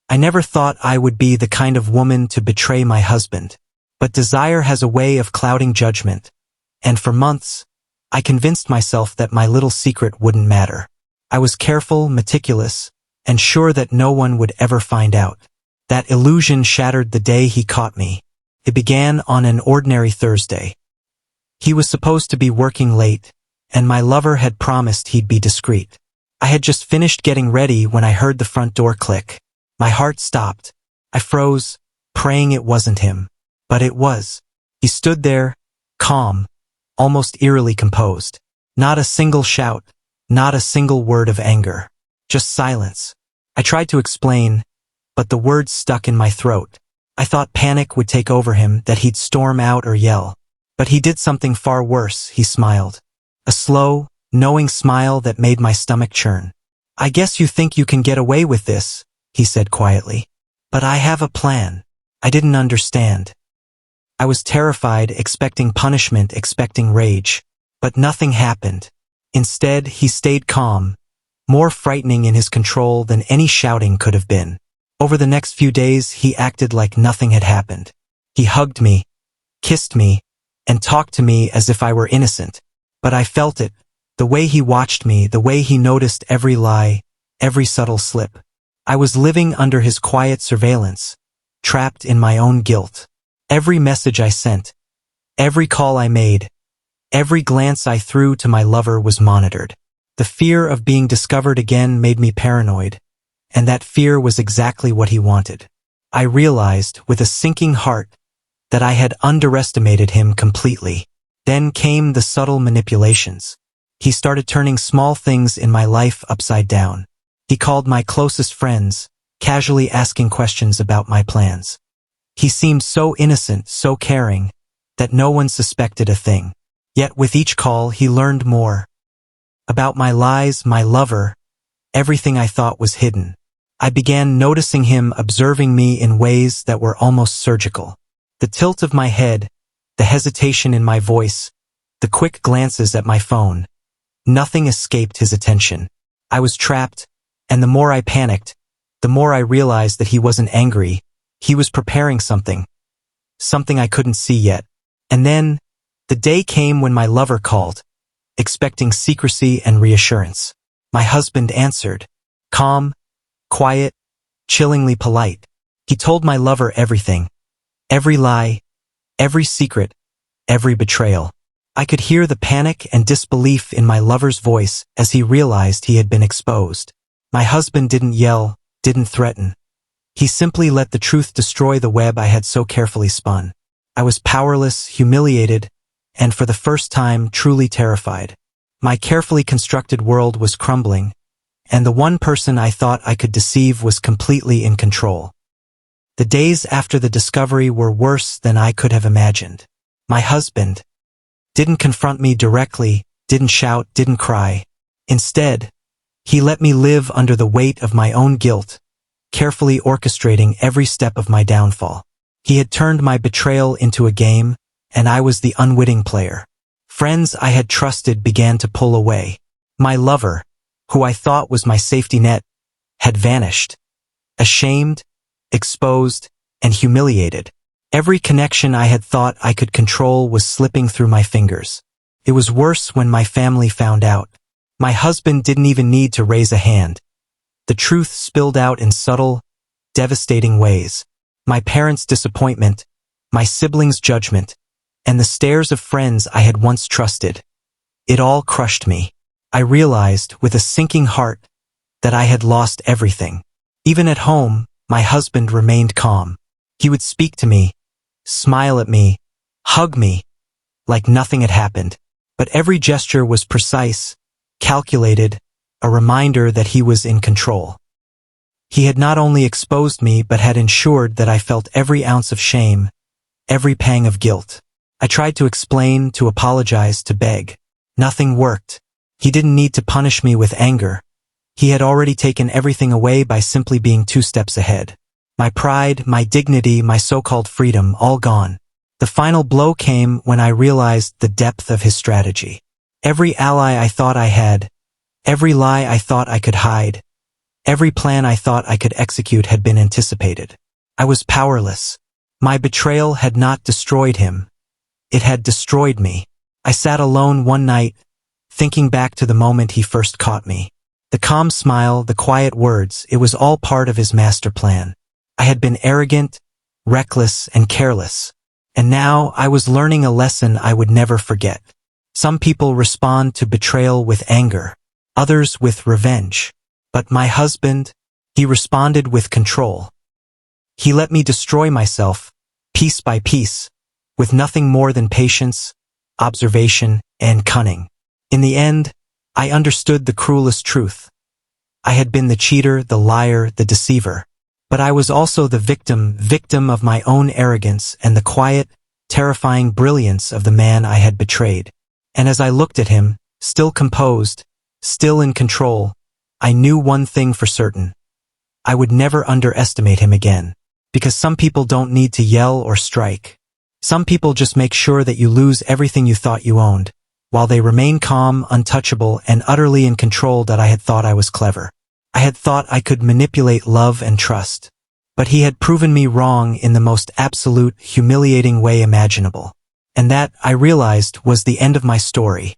I never thought I would be the kind of woman to betray my husband. But desire has a way of clouding judgment. And for months, I convinced myself that my little secret wouldn't matter. I was careful, meticulous, and sure that no one would ever find out. That illusion shattered the day he caught me. It began on an ordinary Thursday. He was supposed to be working late, and my lover had promised he'd be discreet. I had just finished getting ready when I heard the front door click. My heart stopped. I froze, praying it wasn't him. But it was. He stood there, calm, almost eerily composed. Not a single shout, not a single word of anger. Just silence. I tried to explain, but the words stuck in my throat. I thought panic would take over him, that he'd storm out or yell. But he did something far worse. He smiled. A slow, knowing smile that made my stomach churn. "I guess you think you can get away with this," he said quietly. "But I have a plan." I didn't understand. I was terrified, expecting punishment, expecting rage. But nothing happened. Instead, he stayed calm, more frightening in his control than any shouting could have been. Over the next few days, he acted like nothing had happened. He hugged me, kissed me, and talked to me as if I were innocent. But I felt it, the way he watched me, the way he noticed every lie, every subtle slip. I was living under his quiet surveillance, trapped in my own guilt. Every message I sent, every call I made, every glance I threw to my lover was monitored. The fear of being discovered again made me paranoid, and that fear was exactly what he wanted. I realized, with a sinking heart, that I had underestimated him completely. Then came the subtle manipulations. He started turning small things in my life upside down. He called my closest friends, casually asking questions about my plans. He seemed so innocent, so caring, that no one suspected a thing. Yet with each call he learned more. About my lies, my lover, everything I thought was hidden. I began noticing him observing me in ways that were almost surgical. The tilt of my head, the hesitation in my voice, the quick glances at my phone. Nothing escaped his attention. I was trapped, and the more I panicked, the more I realized that he wasn't angry. He was preparing something I couldn't see yet. And then, the day came when my lover called, expecting secrecy and reassurance. My husband answered, calm, quiet, chillingly polite. He told my lover everything. Every lie, every secret, every betrayal. I could hear the panic and disbelief in my lover's voice as he realized he had been exposed. My husband didn't yell, didn't threaten. He simply let the truth destroy the web I had so carefully spun. I was powerless, humiliated, and for the first time truly terrified. My carefully constructed world was crumbling, and the one person I thought I could deceive was completely in control. The days after the discovery were worse than I could have imagined. My husband didn't confront me directly, didn't shout, didn't cry. Instead, he let me live under the weight of my own guilt, carefully orchestrating every step of my downfall. He had turned my betrayal into a game, and I was the unwitting player. Friends I had trusted began to pull away. My lover, who I thought was my safety net, had vanished. Ashamed, exposed, and humiliated. Every connection I had thought I could control was slipping through my fingers. It was worse when my family found out. My husband didn't even need to raise a hand. The truth spilled out in subtle, devastating ways. My parents' disappointment, my siblings' judgment, and the stares of friends I had once trusted. It all crushed me. I realized, with a sinking heart, that I had lost everything. Even at home, my husband remained calm. He would speak to me, smile at me, hug me, like nothing had happened. But every gesture was precise, calculated, a reminder that he was in control. He had not only exposed me but had ensured that I felt every ounce of shame, every pang of guilt. I tried to explain, to apologize, to beg. Nothing worked. He didn't need to punish me with anger. He had already taken everything away by simply being 2 steps ahead. My pride, my dignity, my so-called freedom, all gone. The final blow came when I realized the depth of his strategy. Every ally I thought I had, every lie I thought I could hide, Every plan I thought I could execute had been anticipated. I was powerless. My betrayal had not destroyed him. It had destroyed me. I sat alone one night, thinking back to the moment he first caught me. The calm smile, the quiet words, it was all part of his master plan. I had been arrogant, reckless, and careless. And now I was learning a lesson I would never forget. Some people respond to betrayal with anger, others with revenge. But my husband, he responded with control. He let me destroy myself, piece by piece, with nothing more than patience, observation, and cunning. In the end, I understood the cruelest truth. I had been the cheater, the liar, the deceiver. But I was also the victim of my own arrogance and the quiet, terrifying brilliance of the man I had betrayed. And as I looked at him, still composed, still in control, I knew one thing for certain. I would never underestimate him again. Because some people don't need to yell or strike. Some people just make sure that you lose everything you thought you owned, while they remain calm, untouchable, and utterly in control. That I had thought I was clever. I had thought I could manipulate love and trust. But he had proven me wrong in the most absolute, humiliating way imaginable. And that, I realized, was the end of my story.